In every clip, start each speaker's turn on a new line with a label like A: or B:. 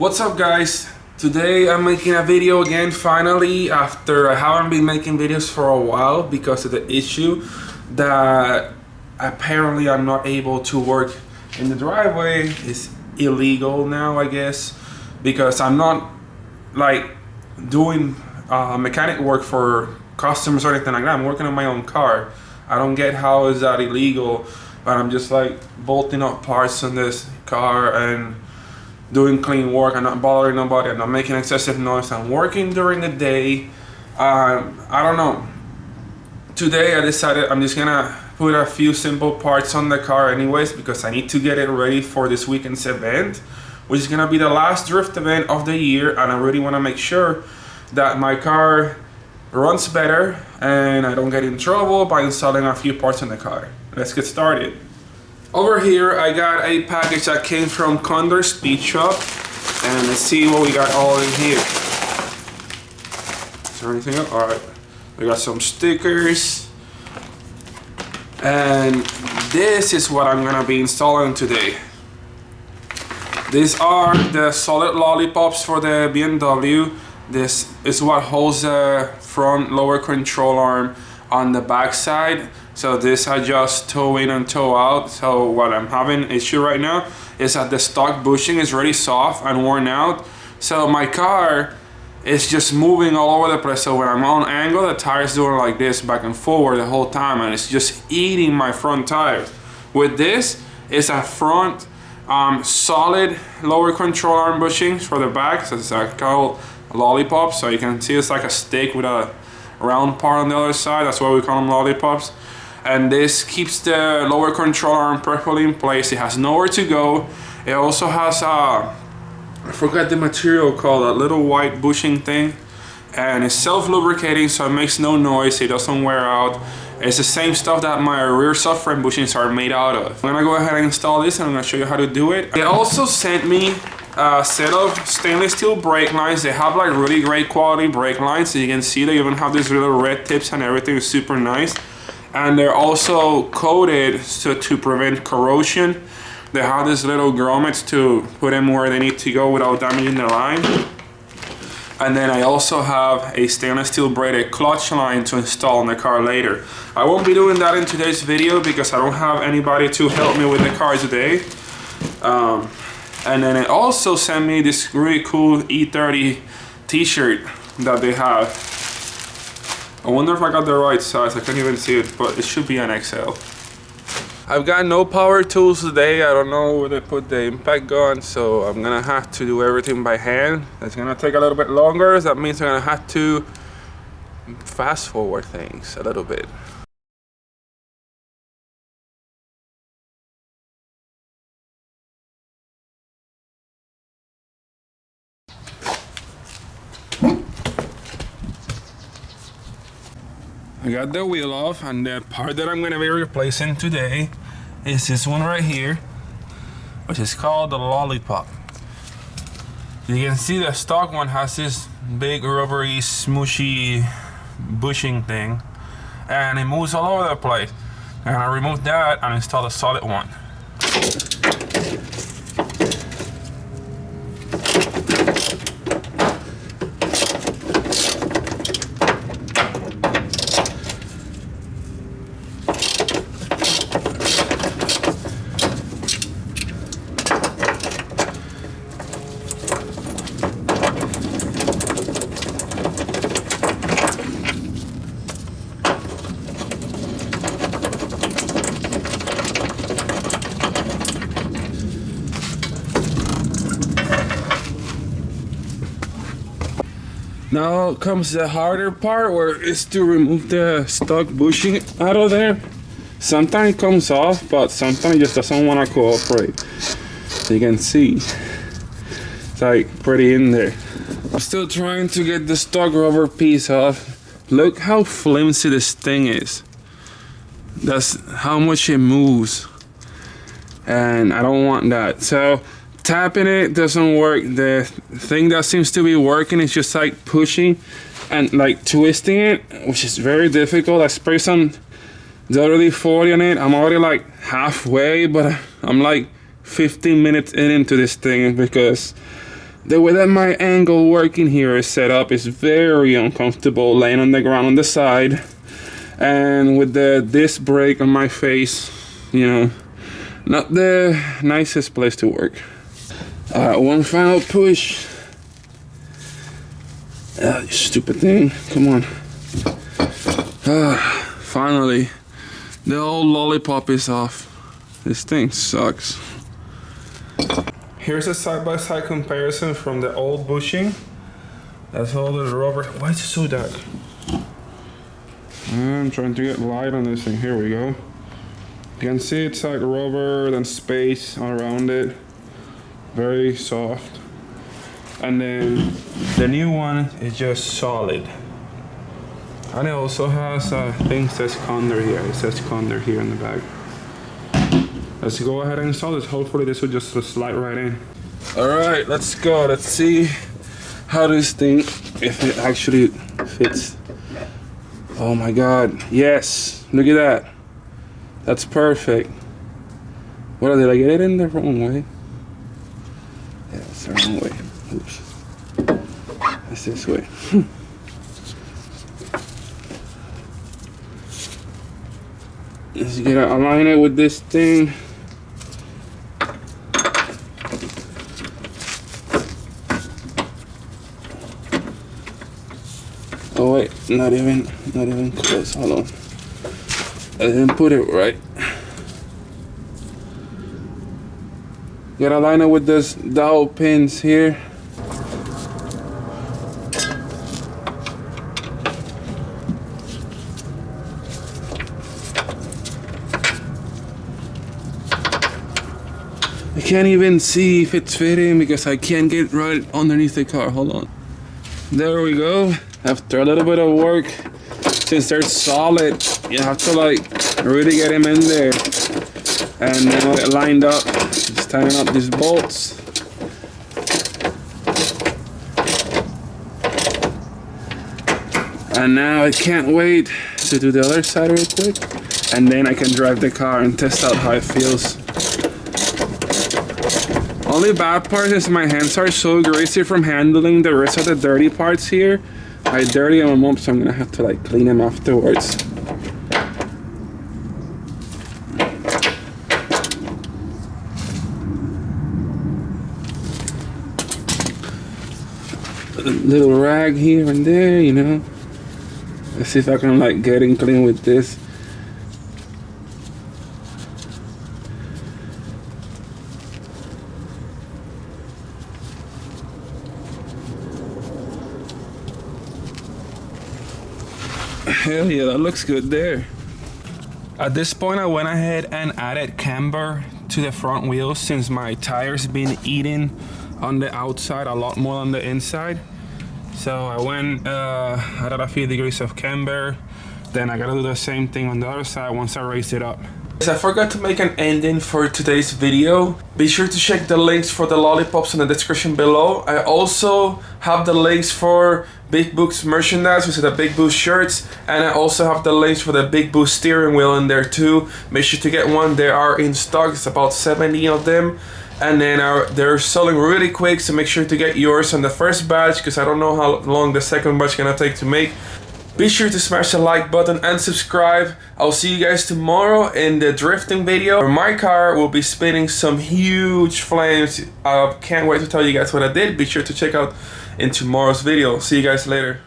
A: What's up, guys? Today I'm making a video again, finally, after I haven't been making videos for a while because of the issue that apparently I'm not able to work in the driveway. It's illegal now, I guess, because I'm not like doing mechanic work for customers or anything like that. I'm working on my own car. I don't get how is that illegal, but I'm just like bolting up parts on this car and doing clean work. I'm not bothering nobody. I'm not making excessive noise. I'm working during the day. I don't know. Today I decided I'm just gonna put a few simple parts on the car anyways, because I need to get it ready for this weekend's event, which is gonna be the last drift event of the year, and I really want to make sure that my car runs better and I don't get in trouble by installing a few parts on the car. Let's get started. Over here I got a package that came from CONDORSPEEDSHOP, and let's see what we got all in here. Is there anything else? Alright, we got some stickers, and this is what I'm gonna be installing today. These are the solid lollipops for the BMW. This is what holds the front lower control arm on the back side. So this adjusts toe in and toe out. So what I'm having an issue right now is that the stock bushing is really soft and worn out. So my car is just moving all over the place. So when I'm on angle, the tire is doing like this back and forward the whole time, and it's just eating my front tires. With this, it's a front solid lower control arm bushings for the back. So it's called lollipop. So you can see it's like a stick with a round part on the other side. That's why we call them lollipops. And this keeps the lower control arm perfectly in place. It has nowhere to go. It also has I forgot the material called, a little white bushing thing, and it's self-lubricating, so it makes no noise. It doesn't wear out. It's the same stuff that my rear subframe bushings are made out of. I'm gonna go ahead and install this, and I'm gonna show you how to do it. They also sent me a set of stainless steel brake lines. They have like really great quality brake lines. So you can see they even have these little red tips and everything is super nice. And they're also coated to prevent corrosion. They have these little grommets to put them where they need to go without damaging the line. And then I also have a stainless steel braided clutch line to install in the car later. I won't be doing that in today's video because I don't have anybody to help me with the car today. And then it also sent me this really cool E30 t-shirt that they have. I wonder if I got the right size. I can't even see it, but it should be an XL. I've got no power tools today. I don't know where they put the impact gun, so I'm gonna have to do everything by hand. It's gonna take a little bit longer. That means I'm gonna have to fast forward things a little bit. I got the wheel off, and the part that I'm going to be replacing today is this one right here, which is called the lollipop. You can see the stock one has this big rubbery smooshy bushing thing, and it moves all over the place. And I remove that and install the solid one. Now comes the harder part, where it's to remove the stock bushing out of there. Sometimes it comes off, but sometimes it just doesn't want to cooperate. So you can see it's like pretty in there. I'm still trying to get the stock rubber piece off. Look how flimsy this thing is. That's how much it moves, and I don't want that. So tapping it doesn't work. The thing that seems to be working is just like pushing and like twisting it, which is very difficult. I sprayed some WD-40 on it. I'm already like halfway, but I'm like 15 minutes into this thing because The way that my angle working here is set up is very uncomfortable, laying on the ground on the side, and with the disc brake on my face, you know, not the nicest place to work. One final push. You stupid thing, come on. Finally, the old lollipop is off. This thing sucks. Here's a side-by-side comparison from the old bushing. That's all the rubber. Why is it so dark? I'm trying to get light on this thing. Here we go. You can see it's like rubber, then space around it. Very soft. And then the new one is just solid. And it also has a thing that says Condor here. It says Condor here in the back. Let's go ahead and install this. Hopefully this will just slide right in. All right, let's go. Let's see how this thing, if it actually fits. Oh my God, yes, look at that. That's perfect. What, did I get it in the wrong way? Yeah, it's the wrong way. Oops. It's this way. Let's get to align it with this thing. Oh wait, not even close. Hold on. I didn't put it right. Gotta align it with this dowel pins here. I can't even see if it's fitting because I can't get right underneath the car. Hold on. There we go. After a little bit of work, since they're solid, you have to like really get them in there. And now it lined up. Just tighten up these bolts. And now I can't wait to do the other side real quick. And then I can drive the car and test out how it feels. Only bad part is my hands are so greasy from handling the rest of the dirty parts here. I dirty them up, so I'm gonna have to like clean them afterwards. A little rag here and there, you know. Let's see if I can like get in clean with this. Hell yeah, that looks good there. At this point I went ahead and added camber to the front wheels since my tires been eating on the outside a lot more on the inside. So I went added a few degrees of camber. Then I gotta do the same thing on the other side once I raise it up. I forgot to make an ending for today's video. Be sure to check the links for the lollipops in the description below. I also have the links for Big Boost merchandise, which is the Big Boost shirts, and I also have the links for the Big Boost steering wheel in there too. Make sure to get one. They are in stock. It's about 70 of them. And then they're selling really quick, so make sure to get yours on the first batch because I don't know how long the second batch is gonna take to make. Be sure to smash the like button and subscribe. I'll see you guys tomorrow in the drifting video where my car will be spitting some huge flames. I can't wait to tell you guys what I did. Be sure to check out in tomorrow's video. See you guys later.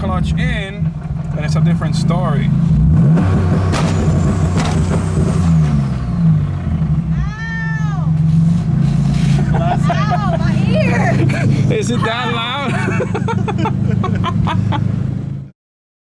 A: clutch in, then it's a different story.
B: Ow, my ear!
A: Is it that loud?